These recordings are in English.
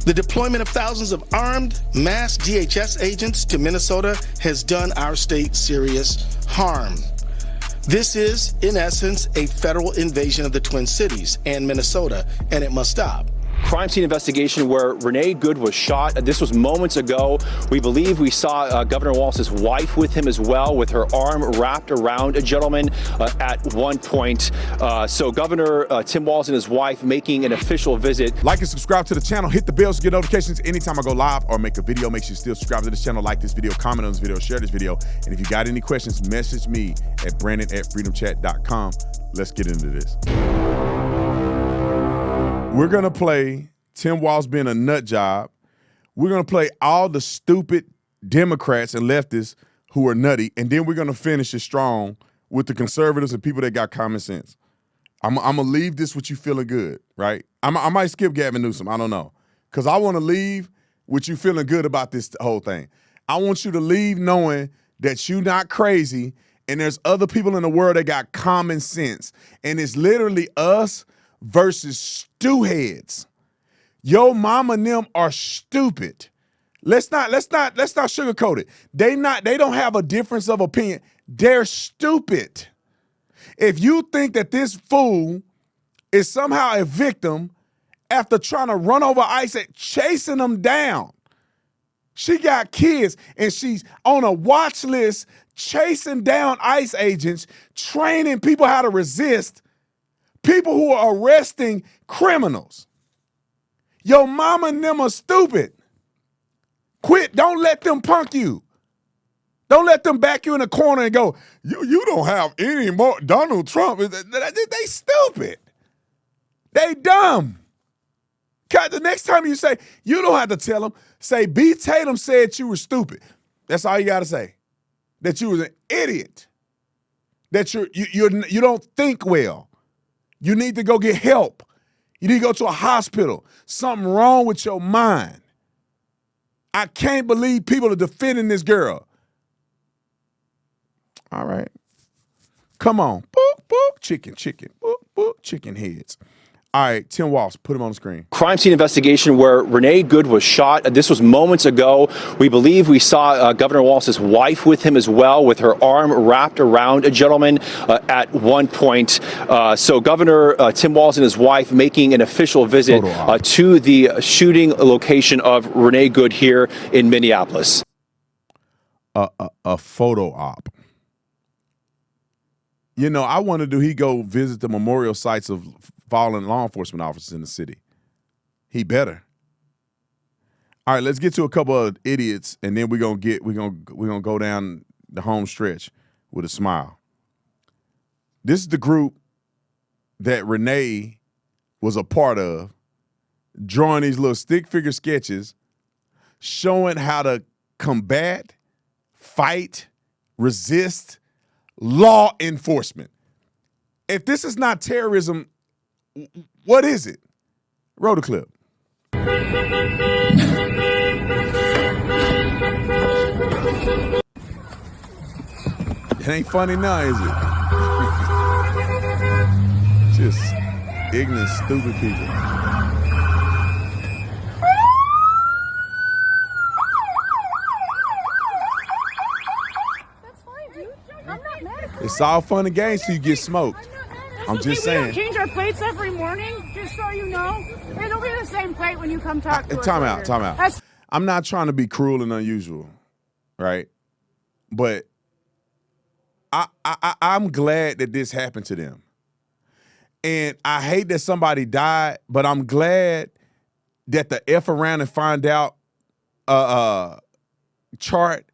The deployment of thousands of armed mass DHS agents to Minnesota has done our state serious harm. This is, in essence, a federal invasion of the Twin Cities and Minnesota, and it must stop. Crime scene investigation where Renee Good was shot. This was moments ago. We believe we saw Governor Walz's wife with him as well, with her arm wrapped around a gentleman at one point. So Governor Tim Walz and his wife making an official visit. Like and subscribe to the channel. Hit the bell to get notifications anytime I go live or make a video. Make sure you still subscribe to this channel, like this video, comment on this video, share this video. And if you got any questions, message me at brandon@freedomchat.com. Let's get into this. We're going to play Tim Walz being a nut job. We're going to play all the stupid Democrats and leftists who are nutty, and then we're going to finish it strong with the conservatives and people that got common sense. I'm going to leave this with you feeling good, right? I might skip Gavin Newsom. I don't know. Because I want to leave with you feeling good about this whole thing. I want you to leave knowing that you're not crazy and there's other people in the world that got common sense. And it's literally us versus stew heads. Yo mama and them are stupid. Let's not sugarcoat it. They don't have a difference of opinion. They're stupid. If you think that this fool is somehow a victim after trying to run over ICE, chasing them down. She got kids and she's on a watch list chasing down ICE agents, training people how to resist. People who are arresting criminals. Yo mama and them are stupid. Quit. Don't let them punk you. Don't let them back you in the corner and go, you don't have any more Donald Trump. They stupid. They dumb. The next time you say, you don't have to tell them. Say, B. Tatum said you were stupid. That's all you got to say. That you was an idiot. That you don't think well. You need to go get help. You need to go to a hospital. Something wrong with your mind. I can't believe people are defending this girl. All right. Come on. Boop, boop, chicken. Boop, boop, chicken heads. All right, Tim Walz, put him on the screen. Crime scene investigation where Renee Good was shot. This was moments ago. We believe we saw Governor Walz's wife with him as well, with her arm wrapped around a gentleman at one point. So Governor Tim Walz and his wife making an official visit to the shooting location of Renee Good here in Minneapolis. A photo op. You know, I wonder, do he go visit the memorial sites of fallen law enforcement officers in the city? He better. All right, let's get to a couple of idiots, and then we're gonna go down the home stretch with a smile. This is the group that Renee was a part of, drawing these little stick figure sketches, showing how to combat, fight, resist law enforcement. If this is not terrorism, what is it? Roll the clip. It ain't funny now, is it? Just ignorant, stupid people. That's fine, dude. I'm not mad. It's all fun and games till you get smoked. I'm just saying. We don't change our plates every morning, just so you know. It'll be the same plate when you come talk to us. Time out. I'm not trying to be cruel and unusual, right? But I'm glad that this happened to them. And I hate that somebody died, but I'm glad that the F around and find out chart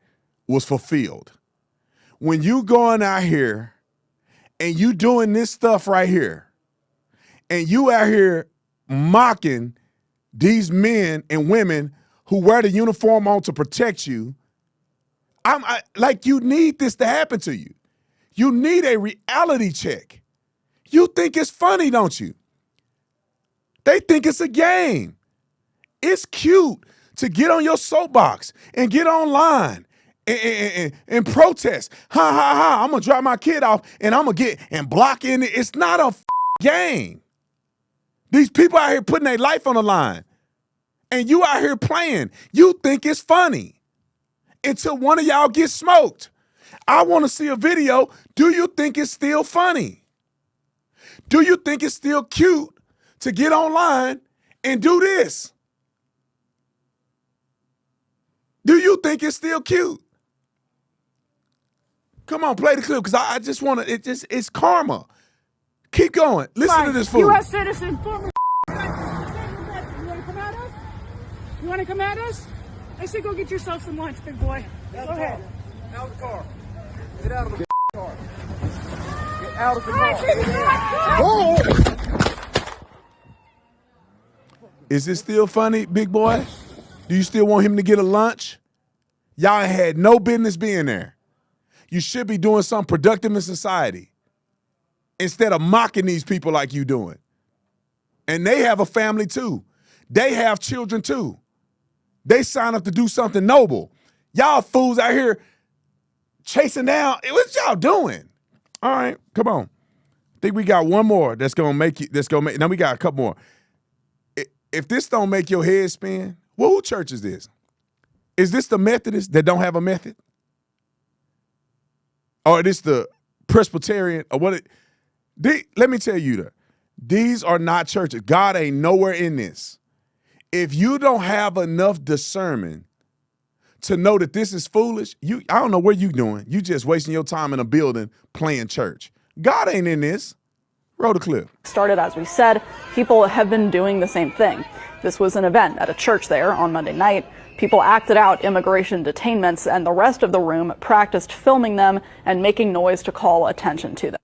was fulfilled. When you going out here and you doing this stuff right here, and you out here mocking these men and women who wear the uniform on to protect you, like you need this to happen to you. You need a reality check. You think it's funny, don't you? They think it's a game. It's cute to get on your soapbox and get online and protest. I'm gonna drop my kid off and I'm gonna get and block in it. It's not a game. These people out here putting their life on the line. And you out here playing. You think it's funny until one of y'all gets smoked. I want to see a video. Do you think it's still funny? Do you think it's still cute to get online and do this? Do you think it's still cute? Come on, play the clip, because I just want to, it's karma. Keep going. Listen to this fool. U.S. citizen, former. You want to come at us? You want to come at us? I say go get yourself some lunch, big boy. Go ahead. Out of the car. Get out of the car. Get out of the car. Is it still funny, big boy? Do you still want him to get a lunch? Y'all had no business being there. You should be doing something productive in society instead of mocking these people like you doing. And they have a family too. They have children too. They sign up to do something noble. Y'all fools out here chasing down. What y'all doing? All right, come on. I think we got one more that's gonna make you. Now we got a couple more. If this don't make your head spin, well, who church is this? Is this the Methodist that don't have a method? Or is this the Presbyterian? Or what? Let me tell you that these are not churches. God ain't nowhere in this. If you don't have enough discernment to know that this is foolish, I don't know what you doing. You just wasting your time in a building playing church. God ain't in this. Roll the clip. Started, as we said, people have been doing the same thing. This was an event at a church there on Monday night. People acted out immigration detainments, and the rest of the room practiced filming them and making noise to call attention to them.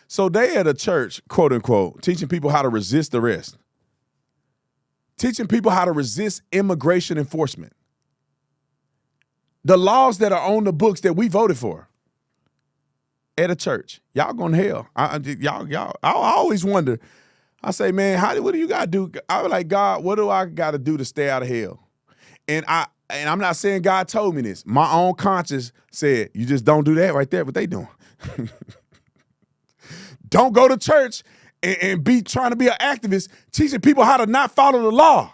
So they at a church, quote unquote, teaching people how to resist arrest. Teaching people how to resist immigration enforcement. The laws that are on the books that we voted for at a church. Y'all going to hell. I always wonder. I say, man, what do you got to do? I was like, God, what do I got to do to stay out of hell? And I'm not saying God told me this. My own conscience said, you just don't do that right there. What they doing? Don't go to church and be trying to be an activist, teaching people how to not follow the law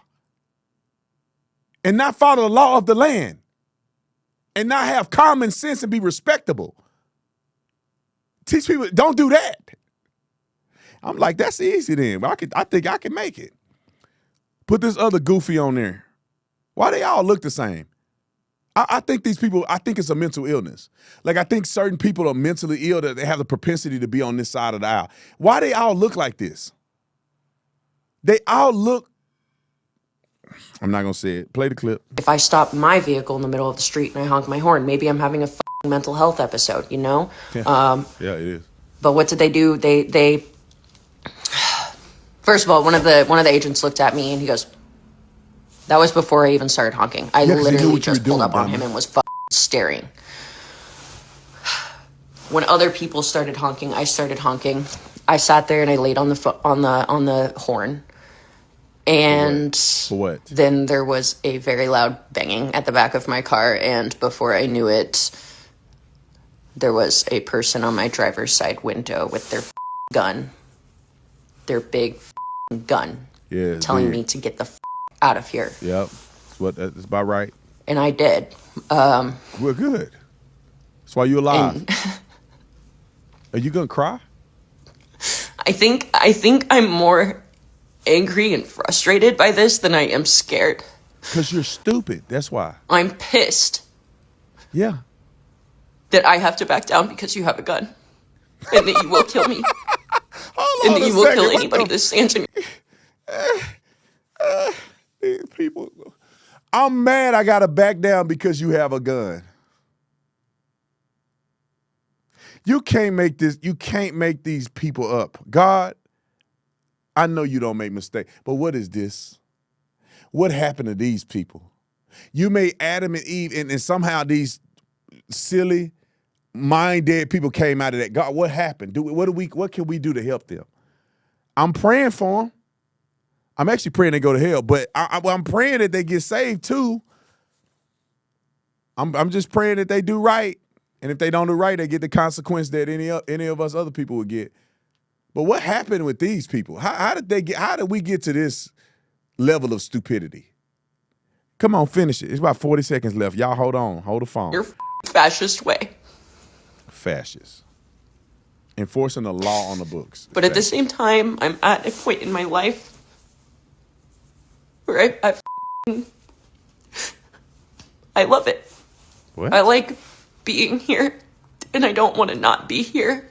and not follow the law of the land and not have common sense and be respectable. Teach people, don't do that. I'm like, that's easy then. But I think I can make it. Put this other goofy on there. Why they all look the same? I think these people, I think it's a mental illness. Like, I think certain people are mentally ill that they have the propensity to be on this side of the aisle. Why they all look like this? They all look, I'm not going to say it. Play the clip. If I stop my vehicle in the middle of the street and I honk my horn, maybe I'm having a mental health episode, you know? Yeah, yeah, it is. But what did they do? They first of all, one of the agents looked at me and he goes, that was before I even started honking. I literally just pulled up on him and was staring. When other people started honking, I started honking. I sat there and I laid on the horn. And For what? Then there was a very loud banging at the back of my car, and before I knew it, there was a person on my driver's side window with their gun, their big gun, telling me to get the out of here. Yep, that's about right. And I did. Well, good. That's why you're alive. Are you gonna cry? I think I'm more angry and frustrated by this than I am scared. Because you're stupid. That's why. I'm pissed. Yeah. That I have to back down because you have a gun. And that you will kill me. And that you will kill anybody that stands in These people. I'm mad I gotta back down because you have a gun. You can't make these people up. God, I know you don't make mistakes, but what is this? What happened to these people? You made Adam and Eve, and somehow these silly, mind-dead people came out of that. God, what happened? What can we do to help them? I'm praying for them. I'm actually praying they go to hell, but I'm praying that they get saved too. I'm just praying that they do right, and if they don't do right, they get the consequence that any of us other people would get. But what happened with these people? How did we get to this level of stupidity. Come on, finish it. It's about 40 seconds left. Y'all hold on. Hold the phone. Your fascist way. Fascist. Enforcing the law on the books. But at the same time, I'm at a point in my life where I love it. What? I like being here, and I don't want to not be here.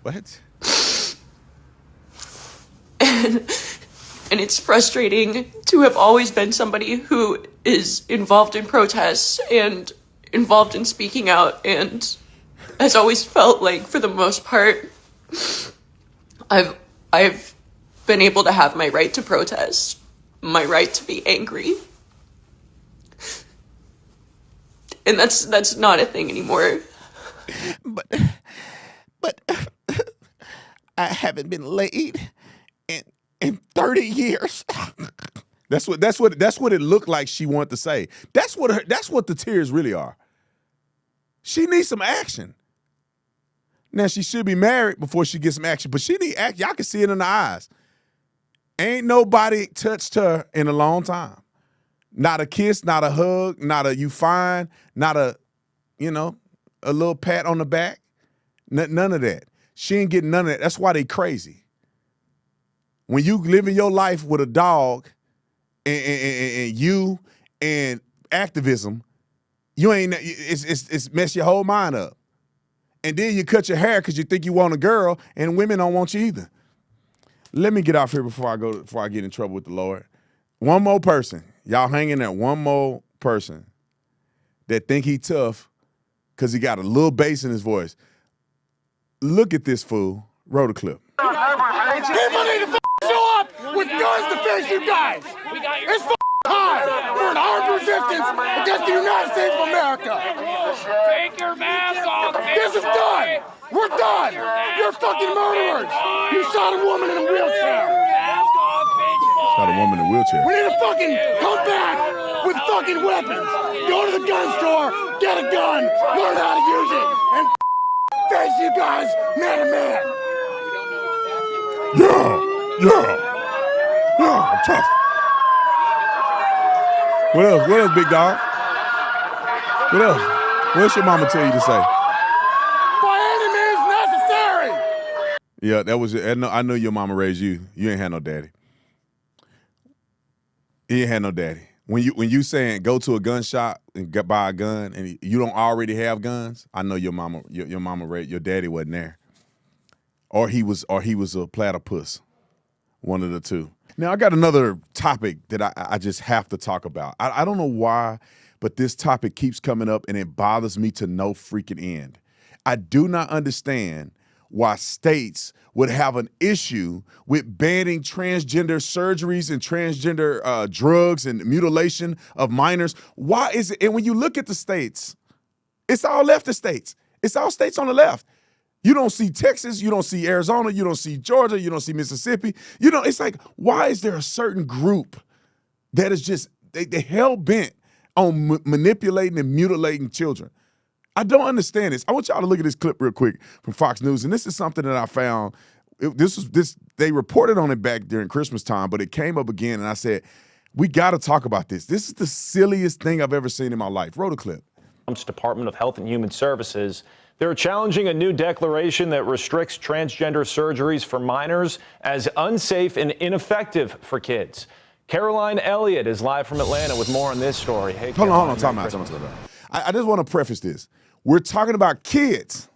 What? And it's frustrating to have always been somebody who is involved in protests and involved in speaking out, and has always felt like, for the most part, I've been able to have my right to protest, my right to be angry. And that's not a thing anymore. But I haven't been laid in 30 years. That's what it looked like she wanted to say. That's what the tears really are. She needs some action. Now, she should be married before she gets some action, but she need action. Y'all can see it in the eyes. Ain't nobody touched her in a long time. Not a kiss, not a hug, not a you fine, not a little pat on the back. None of that. She ain't getting none of that. That's why they crazy. When you living your life with a dog and you and activism, you ain't, it's mess your whole mind up. And then you cut your hair because you think you want a girl, and women don't want you either. Let me get off here before I get in trouble with the Lord. One more person. Y'all hanging there. One more person that think he tough because he got a little bass in his voice. Look at this fool. Roll the clip. People need to show up with guns to face you guys. It's time for an armed resistance against the United States of America. Take your mask off. This is done. We're done. You're fucking murderers. You shot a woman in a wheelchair. Shot a woman in a wheelchair. We need to fucking come back with fucking weapons. Go to the gun store, get a gun, learn how to use it, and face you guys man to man. Yeah, I'm tough. What else, big dog? What else? What else your mama tell you to say? By any means necessary. Yeah, that was it. I know your mama raised you. You ain't had no daddy. You ain't had no daddy. When you saying go to a gun shop and buy a gun and you don't already have guns, I know your mama raised, your daddy wasn't there. Or he was a platypus. One of the two. Now, I got another topic that I just have to talk about. I don't know why, but this topic keeps coming up and it bothers me to no freaking end. I do not understand why states would have an issue with banning transgender surgeries and transgender drugs and mutilation of minors. Why is it? And when you look at the states, it's all leftist states. It's all states on the left. You don't see Texas, you don't see Arizona, you don't see Georgia, you don't see Mississippi. It's like, why is there a certain group that is just, they hell-bent on manipulating and mutilating children? I don't understand this. I want y'all to look at this clip real quick from Fox News, and this is something that I found. They reported on it back during Christmas time, but it came up again, and I said, we got to talk about this. This is the silliest thing I've ever seen in my life. Roll the clip. Department of Health and Human Services. They're challenging a new declaration that restricts transgender surgeries for minors as unsafe and ineffective for kids. Caroline Elliott is live from Atlanta with more on this story. Hey, hold on. Time out. I just want to preface this. We're talking about kids.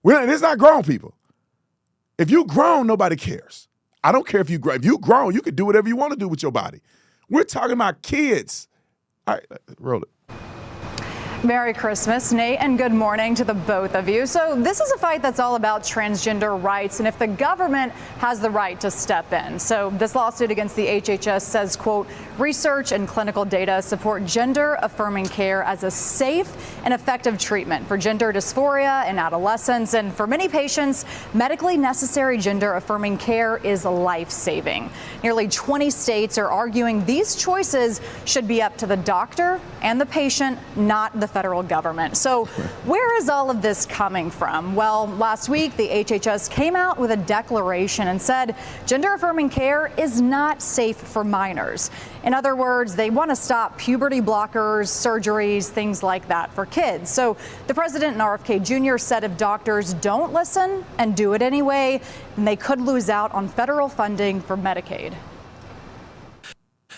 It's not grown people. If you grown, nobody cares. I don't care if you grown. If you grown, you can do whatever you want to do with your body. We're talking about kids. All right, roll it. Merry Christmas, Nate, and good morning to the both of you. So this is a fight that's all about transgender rights and if the government has the right to step in. So this lawsuit against the HHS says, quote, research and clinical data support gender affirming care as a safe and effective treatment for gender dysphoria in adolescents. And for many patients, medically necessary gender affirming care is life-saving. Nearly 20 states are arguing these choices should be up to the doctor and the patient, not the federal government. So where is all of this coming from? Well, last week, the HHS came out with a declaration and said gender-affirming care is not safe for minors. In other words, they want to stop puberty blockers, surgeries, things like that for kids. So the president and RFK Jr. said if doctors don't listen and do it anyway, then they could lose out on federal funding for Medicaid.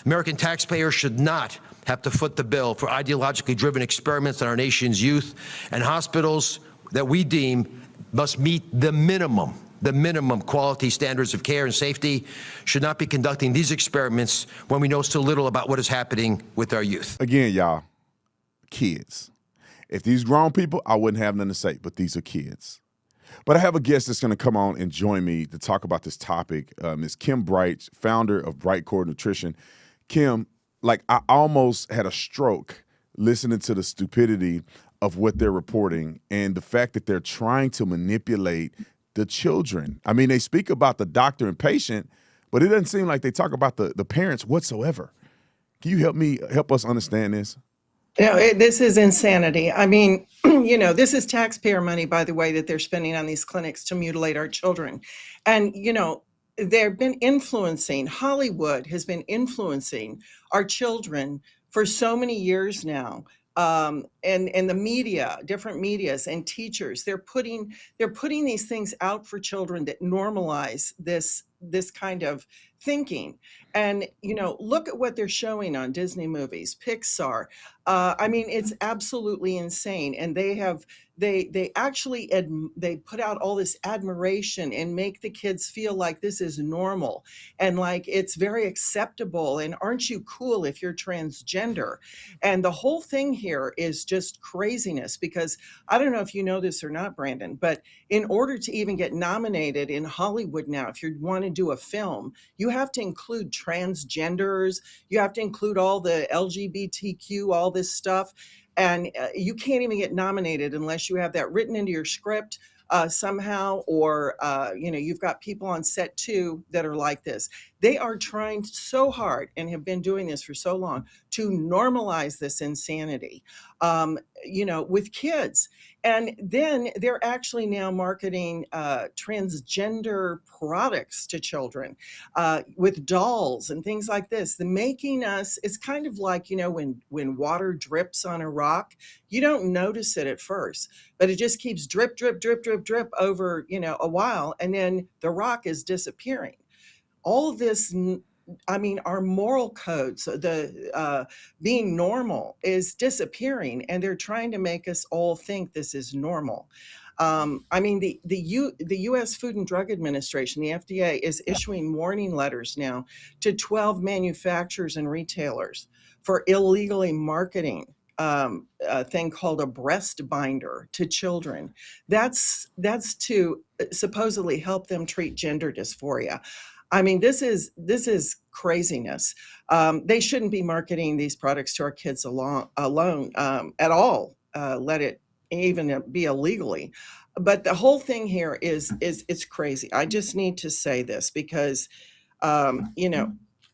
American taxpayers should not have to foot the bill for ideologically driven experiments on our nation's youth, and hospitals that we deem must meet the minimum quality standards of care and safety should not be conducting these experiments when we know so little about what is happening with our youth. Again, y'all, kids. If these grown people, I wouldn't have nothing to say, but these are kids. But I have a guest that's going to come on and join me to talk about this topic. Ms. Kim Bright, founder of Brightcore Nutrition. Kim, like, I almost had a stroke listening to the stupidity of what they're reporting and the fact that they're trying to manipulate the children. I mean, they speak about the doctor and patient, but it doesn't seem like they talk about the parents whatsoever. Can you help us understand this? This is insanity. I mean, this is taxpayer money, by the way, that they're spending on these clinics to mutilate our children. And, they've been Hollywood has been influencing our children for so many years now. And the media, different medias and teachers, they're putting these things out for children that normalize this kind of thinking. And, look at what they're showing on Disney movies, Pixar. I mean, it's absolutely insane. And they actually put out all this admiration and make the kids feel like this is normal and like it's very acceptable. And aren't you cool if you're transgender? And the whole thing here is just craziness, because I don't know if you know this or not, Brandon, but in order to even get nominated in Hollywood now, if you want to do a film, you have to include transgenders, you have to include all the LGBTQ, all this stuff. And you can't even get nominated unless you have that written into your script somehow, or, you've got people on set too that are like this. They are trying so hard and have been doing this for so long to normalize this insanity, with kids. And then they're actually now marketing transgender products to children with dolls and things like this. The making us, it's kind of like, when water drips on a rock, you don't notice it at first, but it just keeps drip, drip, drip, drip, drip over, a while, and then the rock is disappearing. All of this, our moral codes, the being normal is disappearing, and they're trying to make us all think this is normal. The U.S. Food and Drug Administration, the FDA, is issuing warning letters now to 12 manufacturers and retailers for illegally marketing a thing called a breast binder to children. That's to supposedly help them treat gender dysphoria. I mean, this is craziness. They shouldn't be marketing these products to our kids alone at all. Let it even be illegally. But the whole thing here is it's crazy. I just need to say this because,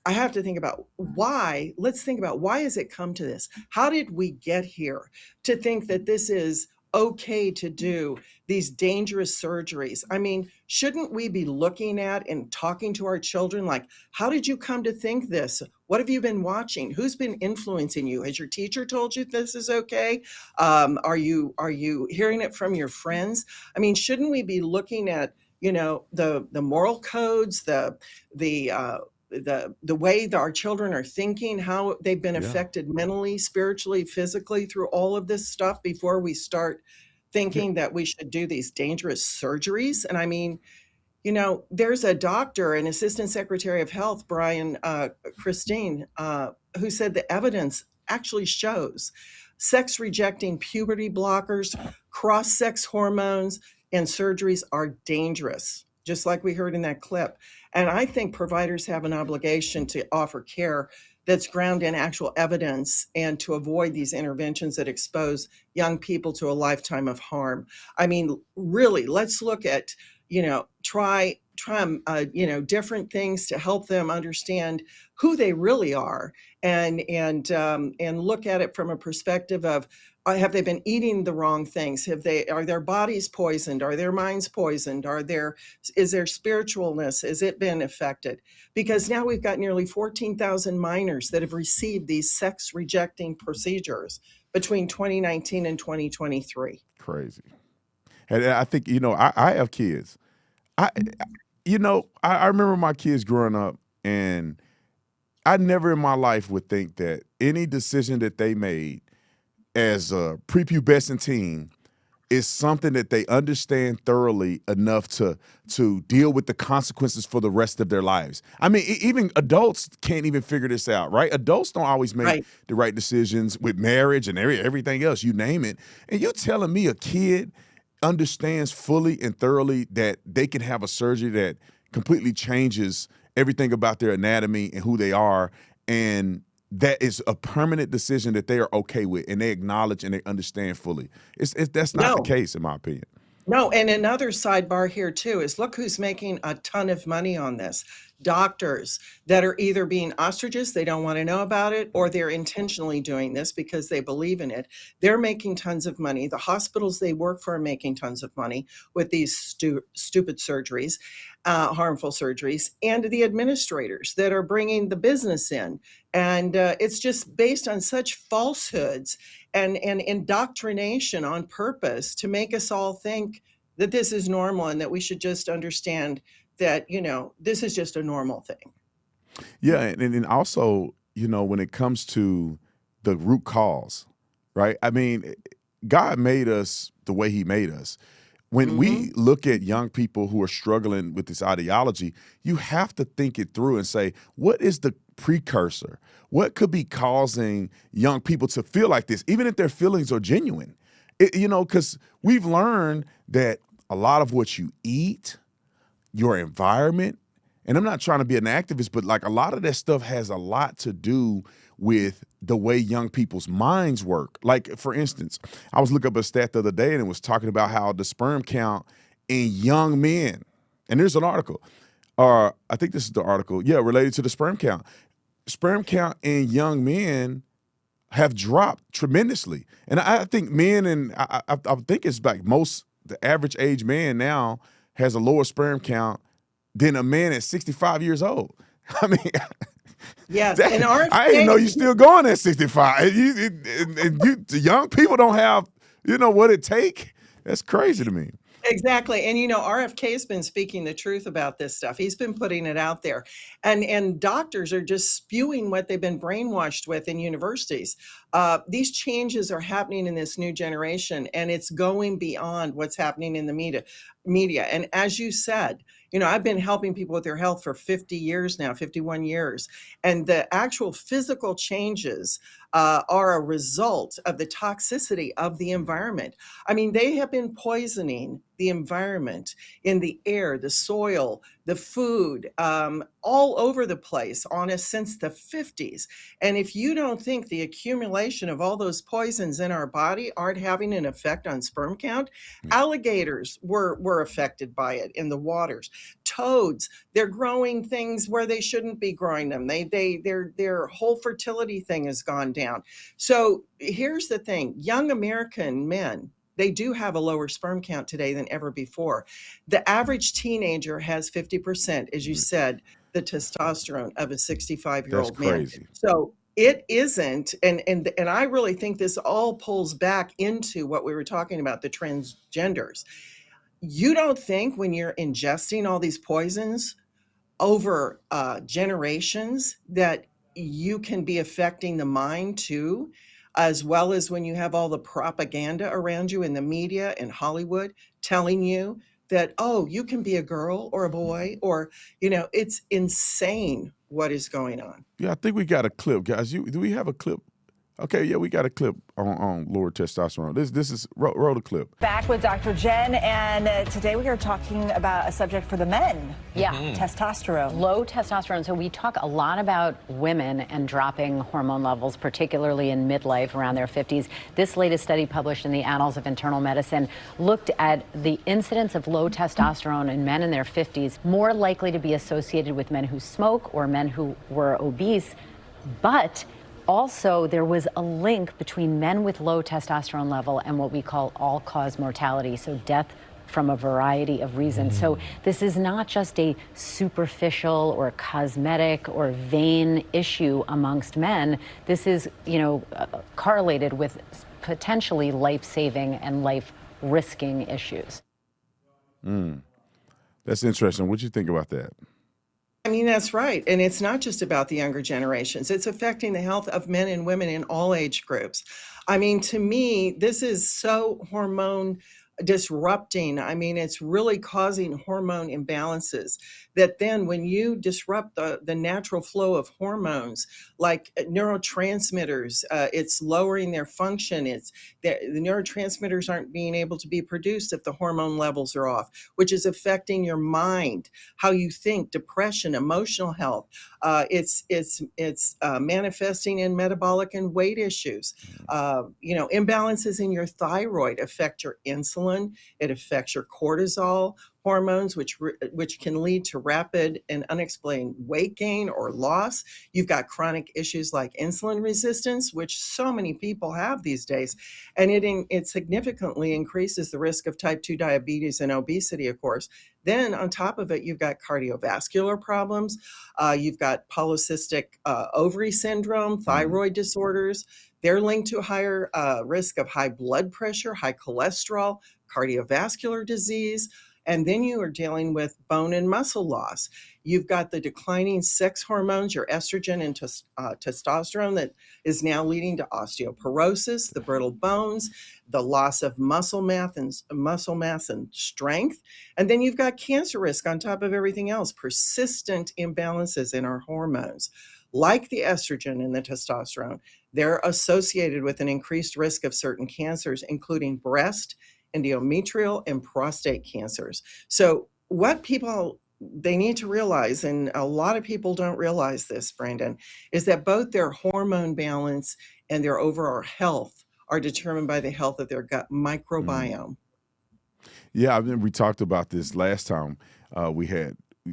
I have to think about why. Let's think about why has it come to this? How did we get here to think that this is okay to do these dangerous surgeries? I mean, shouldn't we be looking at and talking to our children like, how did you come to think this? What have you been watching? Who's been influencing you? Has your teacher told you this is okay? Are you hearing it from your friends? I mean, shouldn't we be looking at, the moral codes, the way that our children are thinking, how they've been affected mentally, spiritually, physically through all of this stuff before we start thinking that we should do these dangerous surgeries? And I mean, there's a doctor, an assistant secretary of health, Brian Christine, who said the evidence actually shows sex-rejecting puberty blockers, cross-sex hormones, and surgeries are dangerous, just like we heard in that clip. And I think providers have an obligation to offer care that's grounded in actual evidence and to avoid these interventions that expose young people to a lifetime of harm. I mean, really, let's look at, try different things to help them understand who they really are, and look at it from a perspective of, have they been eating the wrong things? Are their bodies poisoned? Are their minds poisoned? Is their spiritualness, has it been affected? Because now we've got nearly 14,000 minors that have received these sex rejecting procedures between 2019 and 2023. Crazy. And I think, I have kids. I remember my kids growing up, and I never in my life would think that any decision that they made as a prepubescent teen is something that they understand thoroughly enough to deal with the consequences for the rest of their lives. I mean, even adults can't even figure this out, right? Adults don't always make the right decisions with marriage and everything else, you name it. And you're telling me a kid understands fully and thoroughly that they can have a surgery that completely changes everything about their anatomy and who they are, and that is a permanent decision that they are okay with and they acknowledge and they understand fully. That's not the case, in my opinion. No, and another sidebar here too is, look who's making a ton of money on this. Doctors that are either being ostriches, they don't want to know about it, or they're intentionally doing this because they believe in it. They're making tons of money. The hospitals they work for are making tons of money with these stupid surgeries, harmful surgeries, and the administrators that are bringing the business in. And it's just based on such falsehoods and indoctrination on purpose to make us all think that this is normal and that we should just understand that, this is just a normal thing. Yeah, and also, when it comes to the root cause, right? I mean, God made us the way he made us. When we look at young people who are struggling with this ideology, you have to think it through and say, what is the precursor? What could be causing young people to feel like this, even if their feelings are genuine? Because we've learned that a lot of what you eat, your environment, and I'm not trying to be an activist, but like a lot of that stuff has a lot to do with the way young people's minds work. Like, for instance, I was looking up a stat the other day, and it was talking about how the sperm count in young men, and there's an article, I think this is the article, related to the sperm count. Sperm count in young men have dropped tremendously. And I think men, and I think it's like the average age man now has a lower sperm count than a man at 65 years old. I mean, yes, and I didn't know you're still going at 65. The young people don't have, what it take. That's crazy to me. Exactly. And, RFK has been speaking the truth about this stuff. He's been putting it out there. And doctors are just spewing what they've been brainwashed with in universities. These changes are happening in this new generation, and it's going beyond what's happening in the media. And as you said, I've been helping people with their health for 50 years now, 51 years. And the actual physical changes are a result of the toxicity of the environment. I mean, they have been poisoning the environment in the air, the soil, the food, all over the place on us since the 50s. And if you don't think the accumulation of all those poisons in our body aren't having an effect on sperm count, alligators were affected by it in the waters. Toads, they're growing things where they shouldn't be growing them. Their whole fertility thing has gone down. So here's the thing, young American men, they do have a lower sperm count today than ever before. The average teenager has 50%, as you said, the testosterone of a 65-year-old man. Crazy. So it isn't, and I really think this all pulls back into what we were talking about, the transgenders. You don't think when you're ingesting all these poisons over generations that you can be affecting the mind too, as well as when you have all the propaganda around you in the media and Hollywood telling you that, oh, you can be a girl or a boy, or, it's insane what is going on. Yeah, I think we got a clip, guys. Do we have a clip Okay, yeah, we got a clip on lower testosterone. This is roll the clip. Back with Dr. Jen, and today we are talking about a subject for the men. Yeah. Testosterone. Low testosterone. So we talk a lot about women and dropping hormone levels, particularly in midlife around their 50s. This latest study published in the Annals of Internal Medicine looked at the incidence of low testosterone in men in their 50s, more likely to be associated with men who smoke or men who were obese, but also, there was a link between men with low testosterone level and what we call all-cause mortality, so death from a variety of reasons. So this is not just a superficial or cosmetic or vain issue amongst men. This is, correlated with potentially life-saving and life-risking issues. That's interesting. What do you think about that? I mean, that's right. And it's not just about the younger generations. It's affecting the health of men and women in all age groups. I mean, to me, this is so hormone disrupting. I mean, it's really causing hormone imbalances that then when you disrupt the natural flow of hormones, like neurotransmitters, it's lowering their function. It's the neurotransmitters aren't being able to be produced if the hormone levels are off, which is affecting your mind, how you think, depression, emotional health. It's manifesting in metabolic and weight issues. Imbalances in your thyroid affect your insulin. It affects your cortisol hormones, which can lead to rapid and unexplained weight gain or loss. You've got chronic issues like insulin resistance, which so many people have these days. And it significantly increases the risk of type 2 diabetes and obesity, of course. Then on top of it, you've got cardiovascular problems. You've got polycystic ovary syndrome, thyroid disorders. They're linked to a higher risk of high blood pressure, high cholesterol, cardiovascular disease. And then you are dealing with bone and muscle loss. You've got the declining sex hormones, your estrogen and testosterone, that is now leading to osteoporosis, the brittle bones, the loss of muscle mass and strength. And then you've got cancer risk on top of everything else, persistent imbalances in our hormones. Like the estrogen and the testosterone, they're associated with an increased risk of certain cancers, including breast, endometrial, and prostate cancers. So what they need to realize, and a lot of people don't realize this, Brandon, is that both their hormone balance and their overall health are determined by the health of their gut microbiome. Yeah, I mean, we talked about this last time we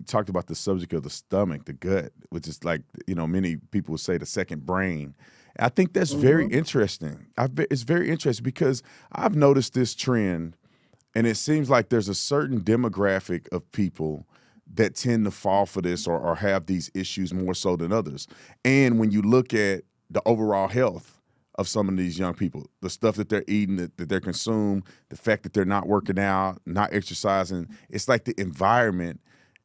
talked about the subject of the stomach, the gut, which is like, many people would say the second brain. I think that's very interesting. It's very interesting because I've noticed this trend, and it seems like there's a certain demographic of people that tend to fall for this or have these issues more so than others. And when you look at the overall health of some of these young people, the stuff that they're eating, that they're consuming, the fact that they're not working out, not exercising, it's like the environment,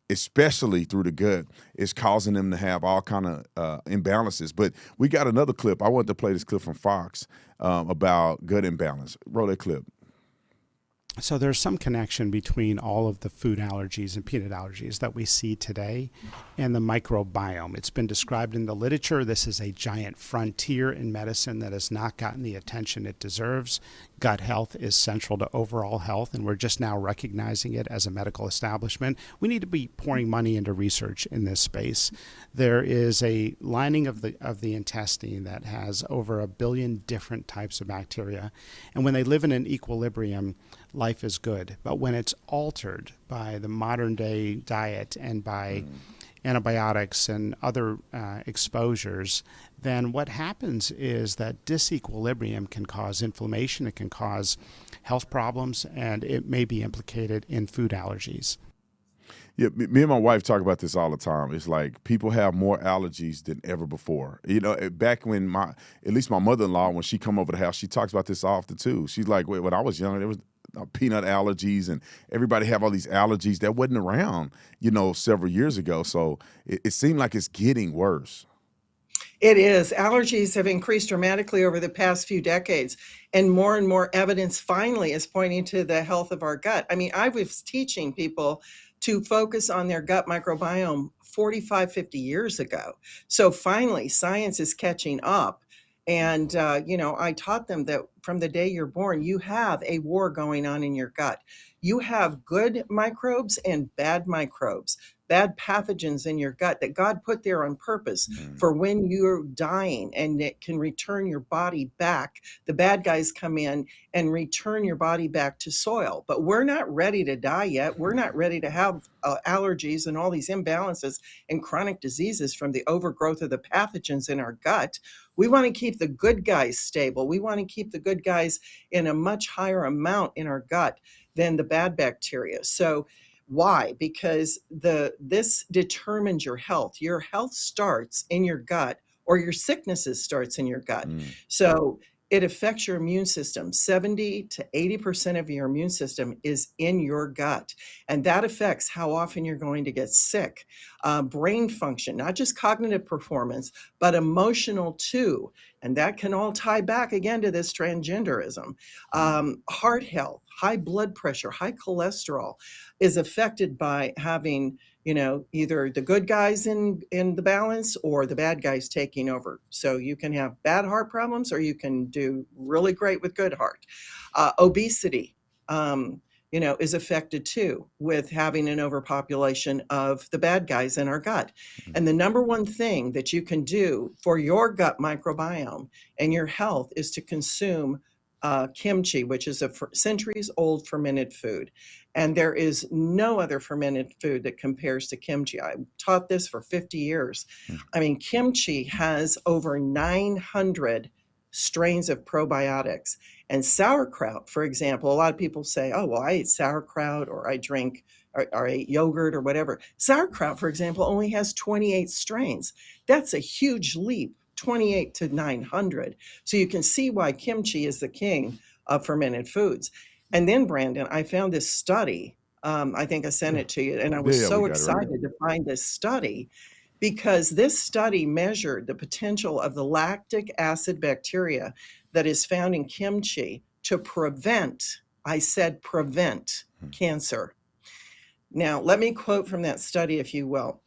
especially through the gut, is causing them to have all kind of imbalances. But we got another clip. I wanted to play this clip from Fox about gut imbalance. Roll that clip. So there's some connection between all of the food allergies and peanut allergies that we see today and the microbiome. It's been described in the literature. This is a giant frontier in medicine that has not gotten the attention it deserves. Gut health is central to overall health, and we're just now recognizing it as a medical establishment. We need to be pouring money into research in this space. There is a lining of the intestine that has over 1 billion different types of bacteria, and when they live in an equilibrium, life is good. But when it's altered by the modern day diet and by antibiotics and other exposures, then what happens is that disequilibrium can cause inflammation, it can cause health problems, and it may be implicated in food allergies. Yeah, me and my wife talk about this all the time. It's like people have more allergies than ever before. Back when at least my mother-in-law, when she come over the house, she talks about this often too. She's like, when I was young, there was peanut allergies, and everybody have all these allergies that wasn't around, several years ago. So it seemed like it's getting worse. It is. Allergies have increased dramatically over the past few decades, and more evidence finally is pointing to the health of our gut. I mean, I was teaching people to focus on their gut microbiome 45, 50 years ago. So finally, science is catching up. And, I taught them that from the day you're born, you have a war going on in your gut. You have good microbes and bad microbes, bad pathogens in your gut that God put there on purpose for when you're dying, and it can return your body back. The bad guys come in and return your body back to soil. But we're not ready to die yet. We're not ready to have allergies and all these imbalances and chronic diseases from the overgrowth of the pathogens in our gut. We want to keep the good guys stable. We want to keep the good guys in a much higher amount in our gut than the bad bacteria. So why? Because this determines your health. Your health starts in your gut, or your sicknesses starts in your gut. So it affects your immune system. 70 to 80% of your immune system is in your gut. And that affects how often you're going to get sick. Brain function, not just cognitive performance, but emotional too. And that can all tie back again to this transgenderism. Heart health, high blood pressure, high cholesterol is affected by having, either the good guys in the balance or the bad guys taking over. So you can have bad heart problems, or you can do really great with good heart. Obesity, is affected too with having an overpopulation of the bad guys in our gut. And the number one thing that you can do for your gut microbiome and your health is to consume kimchi, which is a centuries-old fermented food. And there is no other fermented food that compares to kimchi. I taught this for 50 years. I mean, kimchi has over 900 strains of probiotics. And sauerkraut, for example, a lot of people say, oh, well, I eat sauerkraut, or I drink or I ate yogurt or whatever. Sauerkraut, for example, only has 28 strains. That's a huge leap. 28 to 900. So you can see why kimchi is the king of fermented foods. And then, Brandon, I found this study. I think I sent it to you, and I was so excited to find this study, because this study measured the potential of the lactic acid bacteria that is found in kimchi to prevent, I said prevent, cancer. Now, let me quote from that study, if you will.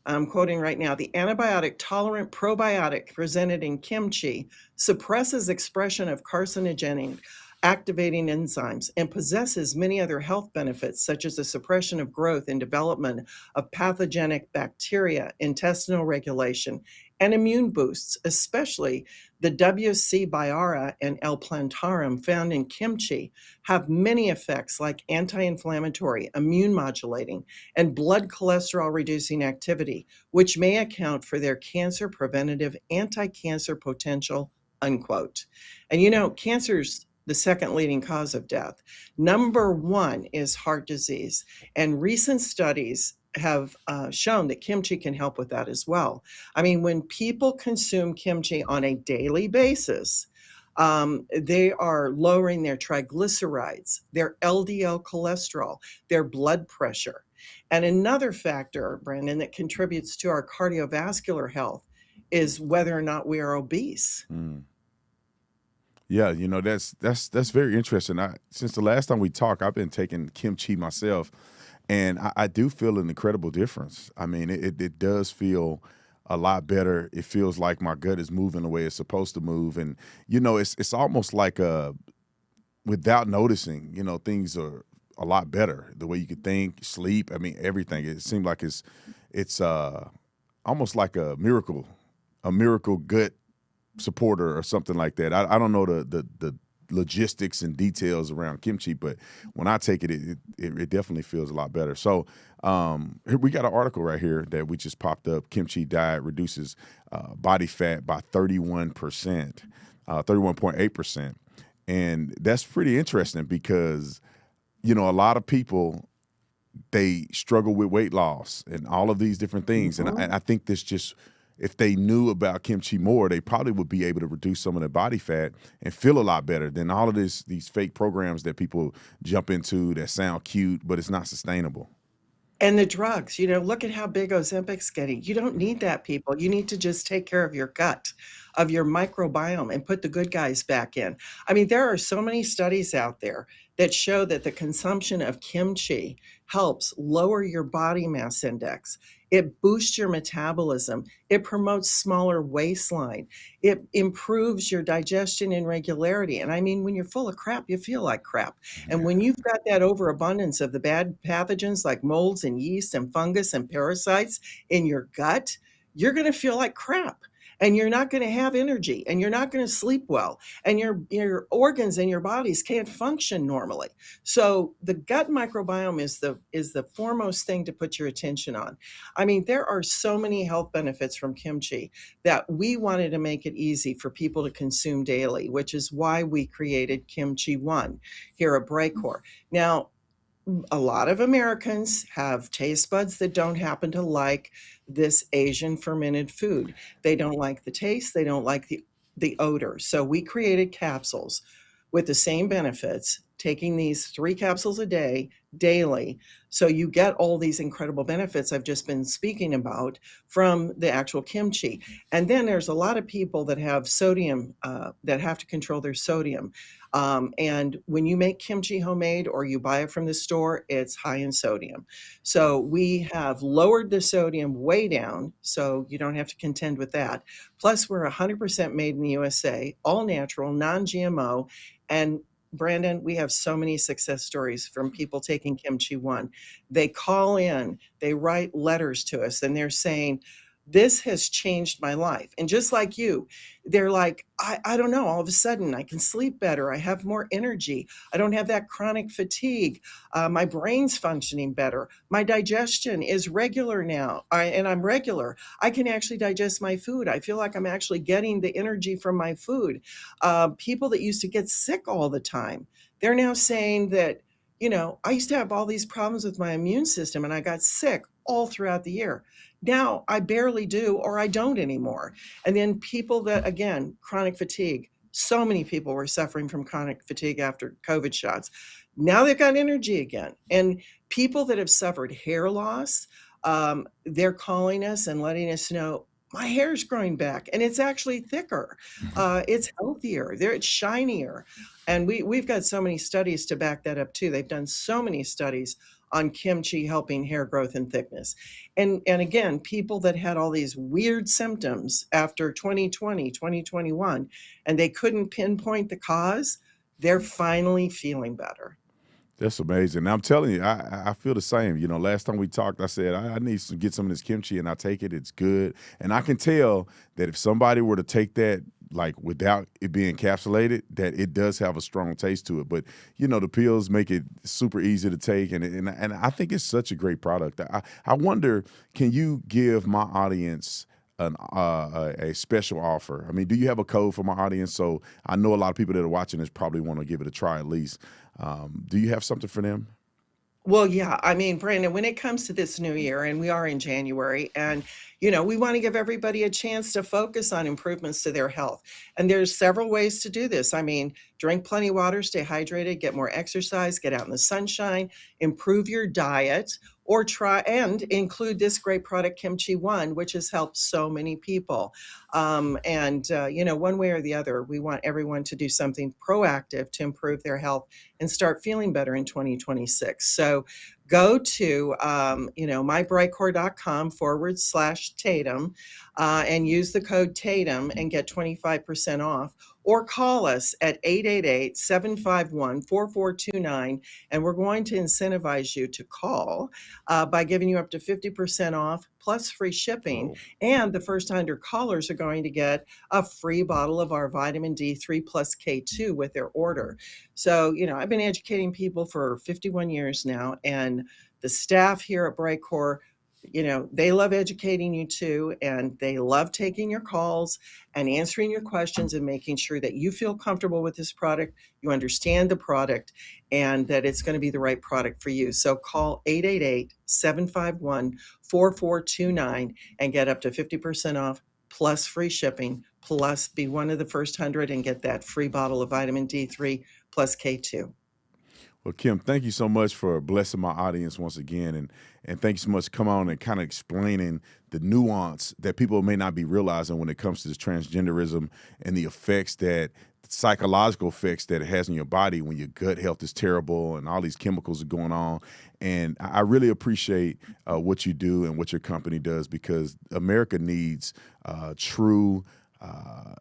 I'm quoting right now. The antibiotic-tolerant probiotic presented in kimchi suppresses expression of carcinogenic activating enzymes and possesses many other health benefits, such as the suppression of growth and development of pathogenic bacteria, intestinal regulation, and immune boosts, especially the WC biara and L plantarum found in kimchi have many effects like anti-inflammatory, immune modulating, and blood cholesterol reducing activity, which may account for their cancer preventative anti-cancer potential, unquote. And cancer's the second leading cause of death. Number one is heart disease. And recent studies have shown that kimchi can help with that as well. I mean, when people consume kimchi on a daily basis, they are lowering their triglycerides, their LDL cholesterol, their blood pressure. And another factor, Brandon, that contributes to our cardiovascular health is whether or not we are obese. Yeah, that's very interesting. Since the last time we talked, I've been taking kimchi myself, and I do feel an incredible difference. I mean, it does feel a lot better. It feels like my gut is moving the way it's supposed to move, and it's almost like without noticing, things are a lot better. The way you could think, sleep, I mean, everything. It seemed like it's almost like a miracle gut supporter or something like that. I don't know the logistics and details around kimchi, but when I take it, it definitely feels a lot better. So here we got an article right here that we just popped up. Kimchi diet reduces body fat by 31%, 31.8%. And that's pretty interesting because, a lot of people, they struggle with weight loss and all of these different things. And I think this just, if they knew about kimchi more, they probably would be able to reduce some of their body fat and feel a lot better than all of these fake programs that people jump into that sound cute, but it's not sustainable. And the drugs, look at how big Ozempic's getting. You don't need that, people. You need to just take care of your gut, of your microbiome, and put the good guys back in. I mean, there are so many studies out there that show that the consumption of kimchi helps lower your body mass index. It boosts your metabolism. It promotes smaller waistline. It improves your digestion and regularity. And I mean, when you're full of crap, you feel like crap. And when you've got that overabundance of the bad pathogens like molds and yeast and fungus and parasites in your gut, you're going to feel like crap. And you're not going to have energy, and you're not going to sleep well, and your organs and your bodies can't function normally. So the gut microbiome is the foremost thing to put your attention on. I mean, there are so many health benefits from kimchi that we wanted to make it easy for people to consume daily, which is why we created Kimchi One here at Brightcore. Now, a lot of Americans have taste buds that don't happen to like this Asian fermented food. They don't like the taste, they don't like the odor. So we created capsules with the same benefits, taking these 3 capsules a day, daily. So you get all these incredible benefits I've just been speaking about from the actual kimchi. And then there's a lot of people that have sodium, that have to control their sodium. And when you make kimchi homemade or you buy it from the store, it's high in sodium. So we have lowered the sodium way down, so you don't have to contend with that. Plus, we're 100% made in the USA, all natural, non-GMO. And Brandon, we have so many success stories from people taking Kimchi One. They call in, they write letters to us, and they're saying, this has changed my life. And just like you, they're like, I don't know, all of a sudden I can sleep better. I have more energy. I don't have that chronic fatigue. My brain's functioning better. My digestion is regular now, and I'm regular. I can actually digest my food. I feel like I'm actually getting the energy from my food. People that used to get sick all the time, they're now saying that, I used to have all these problems with my immune system and I got sick all throughout the year. Now I barely do, or I don't anymore. And then people that, again, chronic fatigue, so many people were suffering from chronic fatigue after COVID shots. Now they've got energy again. And people that have suffered hair loss, they're calling us and letting us know, my hair's growing back and it's actually thicker. It's healthier, it's shinier. And we've got so many studies to back that up too. They've done so many studies on kimchi helping hair growth and thickness. And again, people that had all these weird symptoms after 2020, 2021, and they couldn't pinpoint the cause, they're finally feeling better. That's amazing. I'm telling you, I feel the same. Last time we talked, I said, I need to get some of this kimchi, and I take it. It's good. And I can tell that if somebody were to take that, like without it being encapsulated, that it does have a strong taste to it. But, the pills make it super easy to take. And I think it's such a great product. I wonder, can you give my audience a special offer? I mean, do you have a code for my audience? So I know a lot of people that are watching this probably want to give it a try at least. Do you have something for them? Well, yeah. I mean, Brandon, when it comes to this new year, and we are in January, and, we want to give everybody a chance to focus on improvements to their health. And there's several ways to do this. I mean, drink plenty of water, stay hydrated, get more exercise, get out in the sunshine, improve your diet, or try and include this great product, Kimchi One, which has helped so many people. One way or the other, we want everyone to do something proactive to improve their health and start feeling better in 2026. So go to, mybrightcore.com/Tatum and use the code Tatum and get 25% off. Or call us at 888-751-4429, and we're going to incentivize you to call by giving you up to 50% off plus free shipping. And the first 100 callers are going to get a free bottle of our vitamin D3 plus K2 with their order. So, I've been educating people for 51 years now, and the staff here at Brightcore, they love educating you too, and they love taking your calls and answering your questions and making sure that you feel comfortable with this product, you understand the product, and that it's going to be the right product for you. So call 888-751-4429 and get up to 50% off plus free shipping, plus be one of the first 100 and get that free bottle of vitamin D3 plus K2. Well, Kim, thank you so much for blessing my audience once again, and thank you so much for coming on and kind of explaining the nuance that people may not be realizing when it comes to this transgenderism and the effects that psychological effects that it has on your body when your gut health is terrible and all these chemicals are going on. And I really appreciate what you do and what your company does, because America needs true,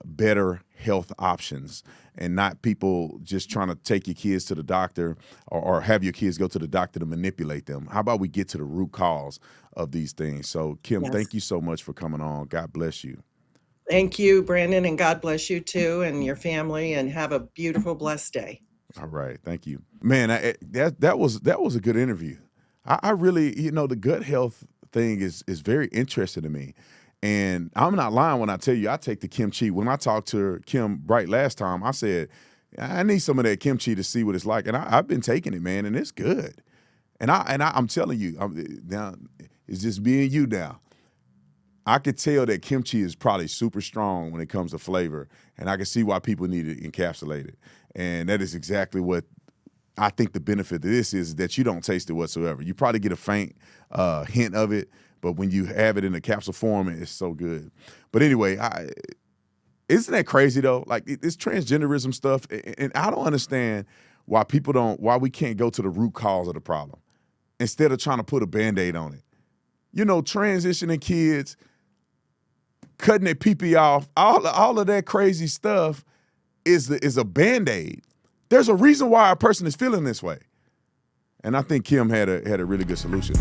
better health options, and not people just trying to take your kids to the doctor or have your kids go to the doctor to manipulate them. How about we get to the root cause of these things? So, Kim, thank you so much for coming on. God bless you. Thank you, Brandon, and God bless you too and your family, and have a beautiful, blessed day. All right, thank you, man. That was a good interview. I really, the gut health thing is very interesting to me, and I'm not lying when I tell you I take the Kimchi. When I talked to Kim Bright last time, I said I need some of that Kimchi to see what it's like, and I've been taking it, man, and it's good. And I'm telling you, now it's just being you now. I could tell that kimchi is probably super strong when it comes to flavor, and I can see why people need it encapsulated. And that is exactly what I think the benefit of this is, that you don't taste it whatsoever. You probably get a faint hint of it, but when you have it in a capsule form, it's so good. But anyway, isn't that crazy though? Like this transgenderism stuff, and I don't understand why we can't go to the root cause of the problem instead of trying to put a Band-Aid on it. Transitioning kids, cutting their pee-pee off, all of that crazy stuff is a Band-Aid. There's a reason why a person is feeling this way. And I think Kim had a really good solution.